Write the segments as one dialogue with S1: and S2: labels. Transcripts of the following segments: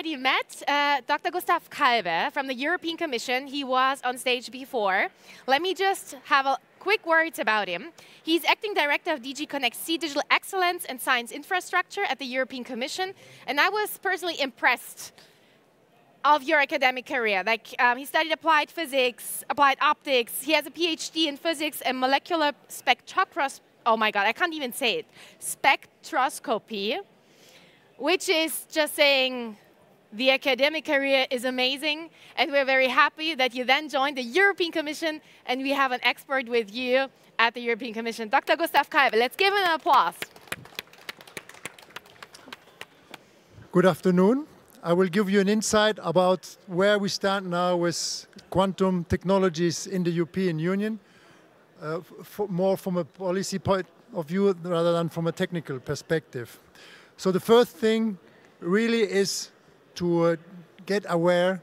S1: already met Dr. Gustav Kalbe from the European Commission. He was on stage before. Let me just have a quick words about him. He's acting director of DG Connect C Digital Excellence and Science Infrastructure at the European Commission. And I was personally impressed of your academic career. Like, he studied applied physics, applied optics. He has a PhD in physics and molecular spectroscopy. Oh my God, I can't even say it. Spectroscopy, which is just saying the academic career is amazing. And we're very happy that you then joined the European Commission and we have an expert with you at the European Commission. Dr. Gustav Kalbe, let's give him an applause.
S2: Good afternoon. I will give you an insight about where we stand now with quantum technologies in the European Union, more from a policy point of view rather than from a technical perspective. So the first thing really is to get aware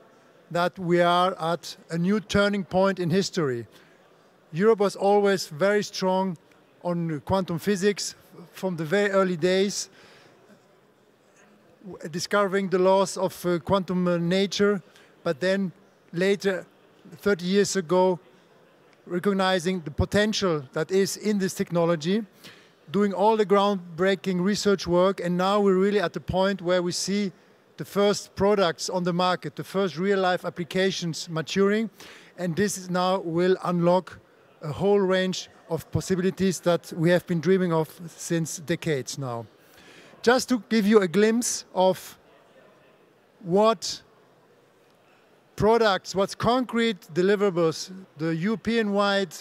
S2: that we are at a new turning point in history. Europe was always very strong on quantum physics from the very early days, discovering the laws of quantum nature, but then later, 30 years ago, recognizing the potential that is in this technology, doing all the groundbreaking research work, and now we're really at the point where we see the first products on the market, the first real-life applications maturing, and this now will unlock a whole range of possibilities that we have been dreaming of since decades now. Just to give you a glimpse of what products, what's concrete deliverables the European-wide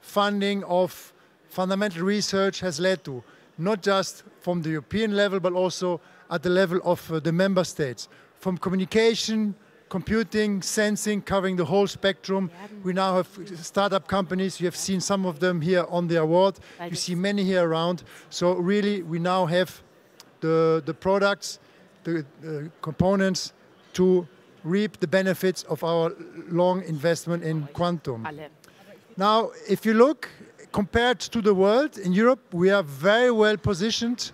S2: funding of fundamental research has led to, not just from the European level, but also at the level of the member states. From communication, computing, sensing, covering the whole spectrum. We now have startup companies. You have seen some of them here on the award. You see many here around. So really, we now have the products, the components to reap the benefits of our long investment in quantum. Now, if you look compared to the world, in Europe, we are very well positioned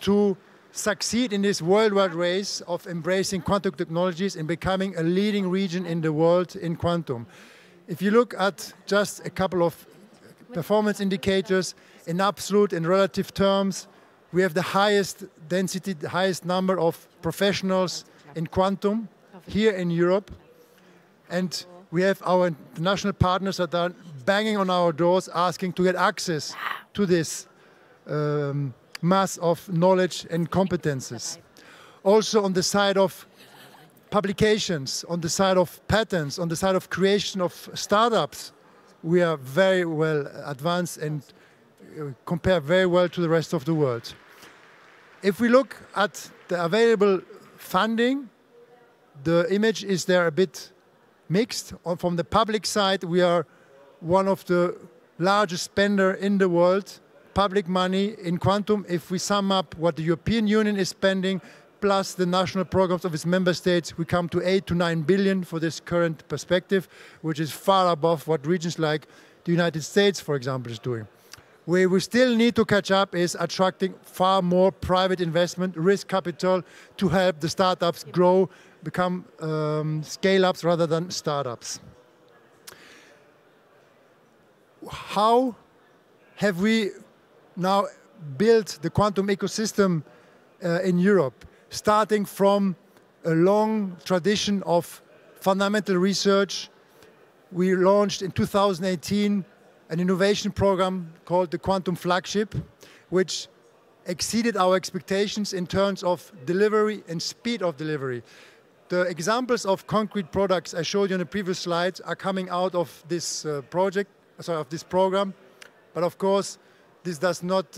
S2: to succeed in this worldwide race of embracing quantum technologies and becoming a leading region in the world in quantum. If you look at just a couple of performance indicators in absolute and relative terms, we have the highest density, the highest number of professionals in quantum here in Europe. And we have our international partners that are banging on our doors asking to get access to this mass of knowledge and competences. Also on the side of publications, on the side of patents, on the side of creation of startups, we are very well advanced and compare very well to the rest of the world. If we look at the available funding, the image is there a bit mixed. From the public side, we are one of the largest spender in the world, public money in quantum. If we sum up what the European Union is spending, plus the national programs of its member states, we come to 8 to 9 billion for this current perspective, which is far above what regions like the United States, for example, is doing. Where we still need to catch up is attracting far more private investment, risk capital, to help the startups grow, become scale-ups rather than startups. How have we now built the quantum ecosystem in Europe? Starting from a long tradition of fundamental research, we launched in 2018 an innovation program called the Quantum Flagship, which exceeded our expectations in terms of delivery and speed of delivery. The examples of concrete products I showed you in the previous slides are coming out of this of this program. But of course, this does not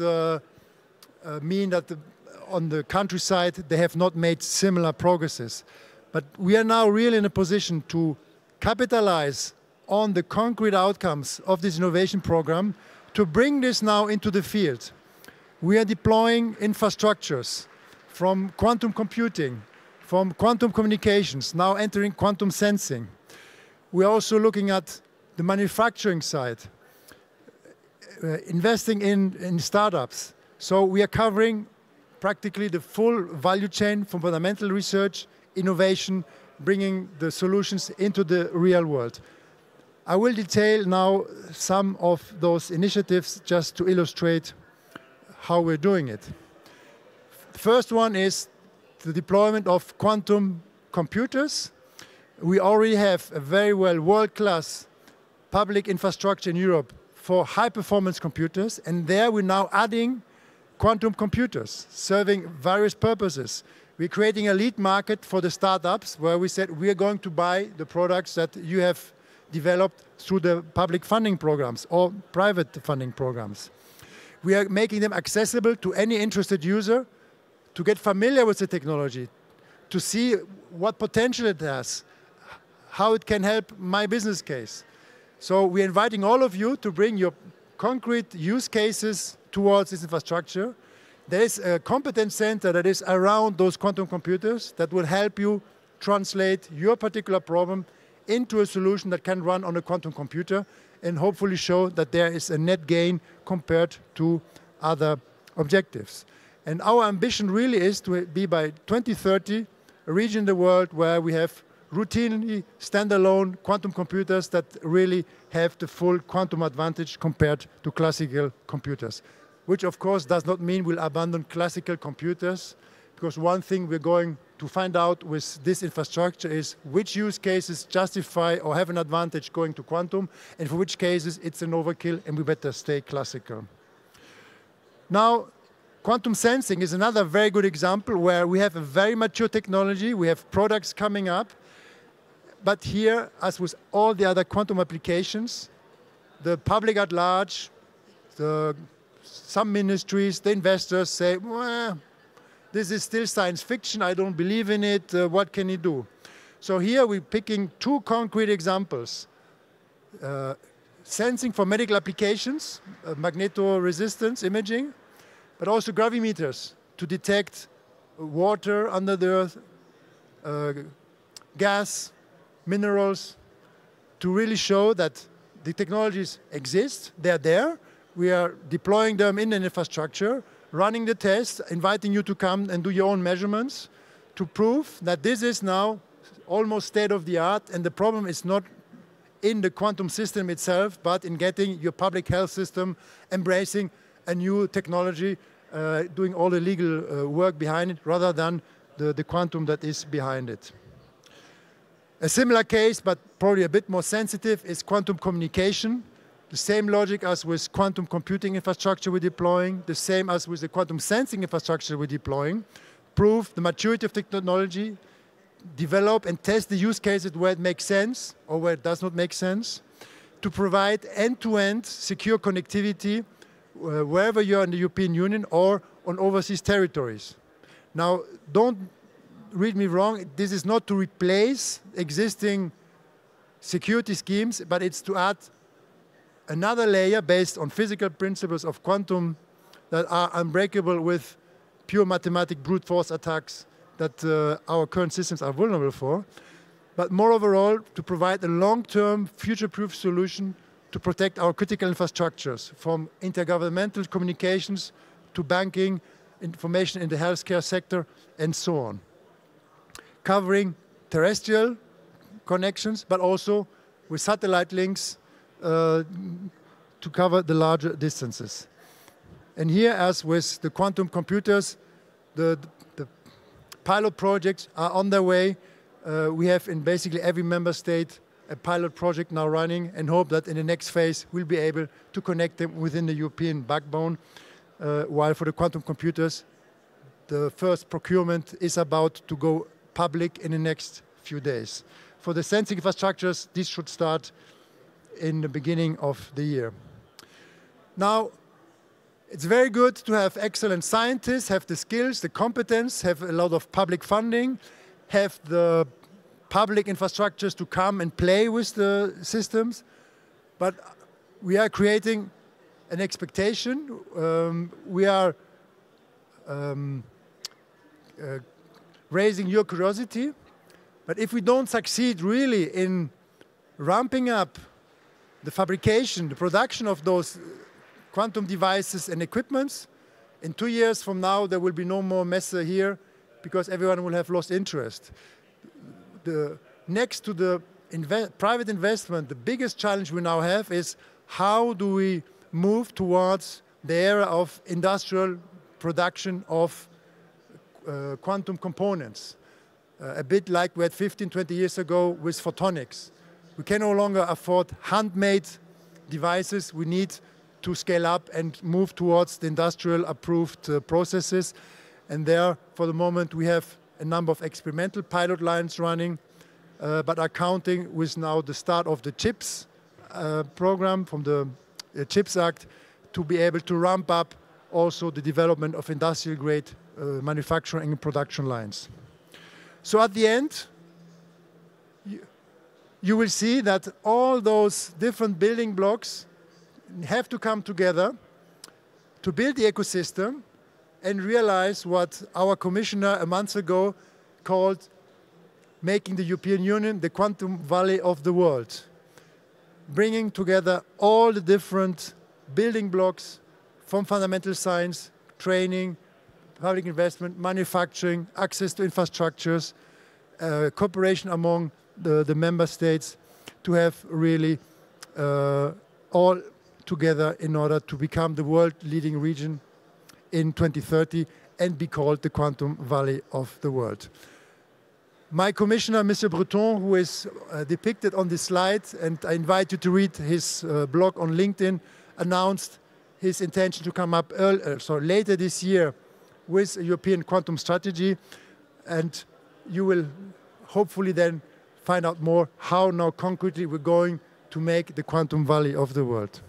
S2: mean that on the countryside they have not made similar progresses. But we are now really in a position to capitalize on the concrete outcomes of this innovation program to bring this now into the field. We are deploying infrastructures from quantum computing, from quantum communications, now entering quantum sensing. We are also looking at the manufacturing side, investing in startups. So we are covering practically the full value chain from fundamental research, innovation, bringing the solutions into the real world. I will detail now some of those initiatives just to illustrate how we're doing it. The first one is the deployment of quantum computers. We already have a very world-class public infrastructure in Europe for high-performance computers, and there we're now adding quantum computers serving various purposes. We're creating a lead market for the startups where we said we are going to buy the products that you have developed through the public funding programs or private funding programs. We are making them accessible to any interested user to get familiar with the technology, to see what potential it has, how it can help my business case. So we're inviting all of you to bring your concrete use cases towards this infrastructure. There is a competence center that is around those quantum computers that will help you translate your particular problem into a solution that can run on a quantum computer and hopefully show that there is a net gain compared to other objectives. And our ambition really is to be by 2030 a region in the world where we have routinely standalone quantum computers that really have the full quantum advantage compared to classical computers. Which of course does not mean we'll abandon classical computers, because one thing we're going to find out with this infrastructure is which use cases justify or have an advantage going to quantum, and for which cases it's an overkill and we better stay classical. Now, quantum sensing is another very good example where we have a very mature technology, we have products coming up, but here, as with all the other quantum applications, the public at large, some ministries, the investors say, well, this is still science fiction, I don't believe in it, what can you do? So here we're picking two concrete examples. Sensing for medical applications, magnetoresistance imaging, but also gravimeters to detect water under the earth, gas, minerals, to really show that the technologies exist, they're there. We are deploying them in an infrastructure, running the tests, inviting you to come and do your own measurements to prove that this is now almost state of the art, and the problem is not in the quantum system itself, but in getting your public health system embracing a new technology, doing all the legal work behind it, rather than the quantum that is behind it. A similar case, but probably a bit more sensitive, is quantum communication. The same logic as with quantum computing infrastructure we're deploying, the same as with the quantum sensing infrastructure we're deploying. Prove the maturity of technology, develop and test the use cases where it makes sense or where it does not make sense, to provide end-to-end secure connectivity wherever you're in the European Union or on overseas territories. Now, don't read me wrong, this is not to replace existing security schemes, but it's to add another layer based on physical principles of quantum that are unbreakable with pure mathematic brute force attacks that our current systems are vulnerable for. But more overall, to provide a long-term, future-proof solution to protect our critical infrastructures, from intergovernmental communications to banking, information in the healthcare sector, and so on. Covering terrestrial connections, but also with satellite links to cover the larger distances. And here, as with the quantum computers, the pilot projects are on their way. We have in basically every member state a pilot project now running, and hope that in the next phase we'll be able to connect them within the European backbone. While for the quantum computers, the first procurement is about to go public in the next few days. For the sensing infrastructures, this should start in the beginning of the year. Now, it's very good to have excellent scientists, have the skills, the competence, have a lot of public funding, have the public infrastructures to come and play with the systems, but we are creating an expectation. We are raising your curiosity, but if we don't succeed really in ramping up the fabrication, the production of those quantum devices and equipments, in 2 years from now there will be no more Messe here because everyone will have lost interest. next to the private investment, the biggest challenge we now have is how do we move towards the era of industrial production of quantum components. A bit like we had 15, 20 years ago with photonics. We can no longer afford handmade devices. We need to scale up and move towards the industrial approved processes. And there, for the moment, we have a number of experimental pilot lines running, but are counting with now the start of the CHIPS program from the CHIPS Act to be able to ramp up also the development of industrial grade manufacturing and production lines. So at the end, you will see that all those different building blocks have to come together to build the ecosystem and realize what our commissioner a month ago called making the European Union the quantum valley of the world, bringing together all the different building blocks from fundamental science, training, public investment, manufacturing, access to infrastructures, cooperation among the member states to have really all together in order to become the world leading region in 2030 and be called the quantum valley of the world. My commissioner, Mr. Breton, who is depicted on this slide, and I invite you to read his blog on LinkedIn, announced his intention to come up later this year with a European quantum strategy, and you will hopefully then find out more how now concretely we're going to make the quantum valley of the world.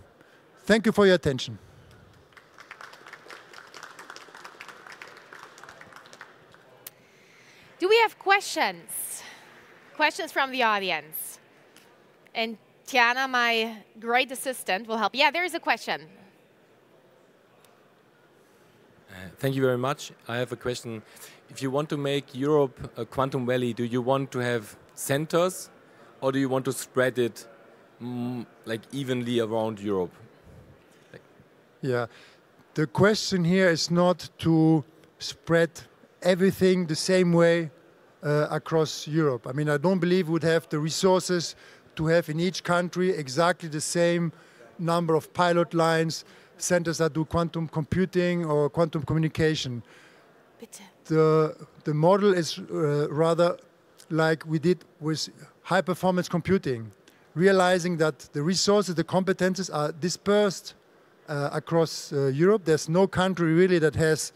S2: Thank you for your attention.
S1: Do we have questions? Questions from the audience? And Tiana, my great assistant, will help. Yeah, there is a question.
S3: Thank you very much. I have a question. If you want to make Europe a quantum valley, do you want to have centers or do you want to spread it like evenly around Europe?
S2: Yeah, the question here is not to spread everything the same way across Europe. I mean, I don't believe we would have the resources to have in each country exactly the same number of pilot lines, centers that do quantum computing or quantum communication. The model is rather like we did with high-performance computing, realizing that the resources, the competences are dispersed across Europe. There's no country really that has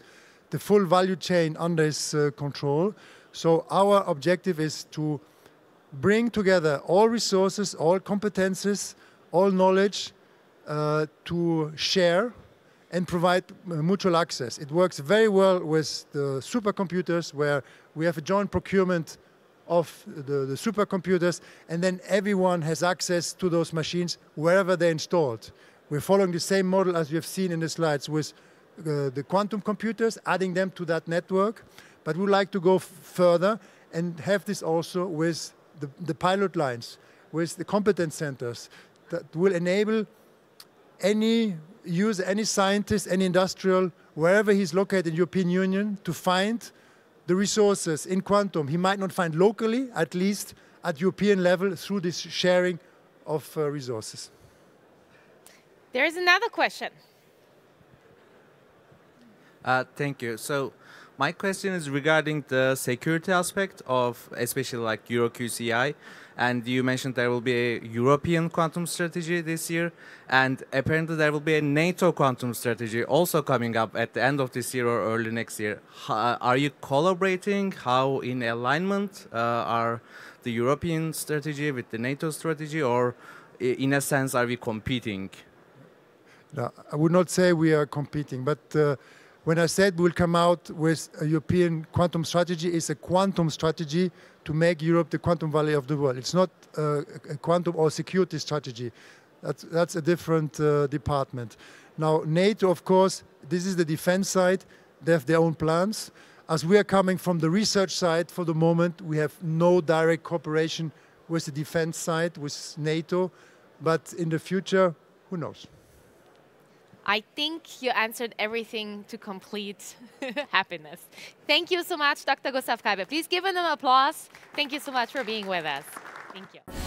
S2: the full value chain under its control. So our objective is to bring together all resources, all competences, all knowledge to share and provide mutual access. It works very well with the supercomputers, where we have a joint procurement of the supercomputers, and then everyone has access to those machines wherever they're installed. We're following the same model as you have seen in the slides with the quantum computers, adding them to that network. But we'd like to go further and have this also with the pilot lines, with the competence centers that will enable any user, any scientist, any industrial, wherever he's located in the European Union, to find the resources in quantum he might not find locally, at least at European level through this sharing of resources.
S1: There is another question.
S4: Thank you. So my question is regarding the security aspect of especially like EuroQCI. And you mentioned there will be a European quantum strategy this year. And apparently there will be a NATO quantum strategy also coming up at the end of this year or early next year. Are you collaborating? How in alignment are the European strategy with the NATO strategy? Or in a sense, are we competing?
S2: No, I would not say we are competing, but when I said we'll come out with a European quantum strategy, it's a quantum strategy to make Europe the quantum valley of the world. It's not a quantum or security strategy. That's a different department. Now, NATO, of course, this is the defense side. They have their own plans. As we are coming from the research side for the moment, we have no direct cooperation with the defense side, with NATO. But in the future, who knows?
S1: I think you answered everything to complete happiness. Thank you so much, Dr. Gustav Kalbe. Please give him an applause. Thank you so much for being with us. Thank you.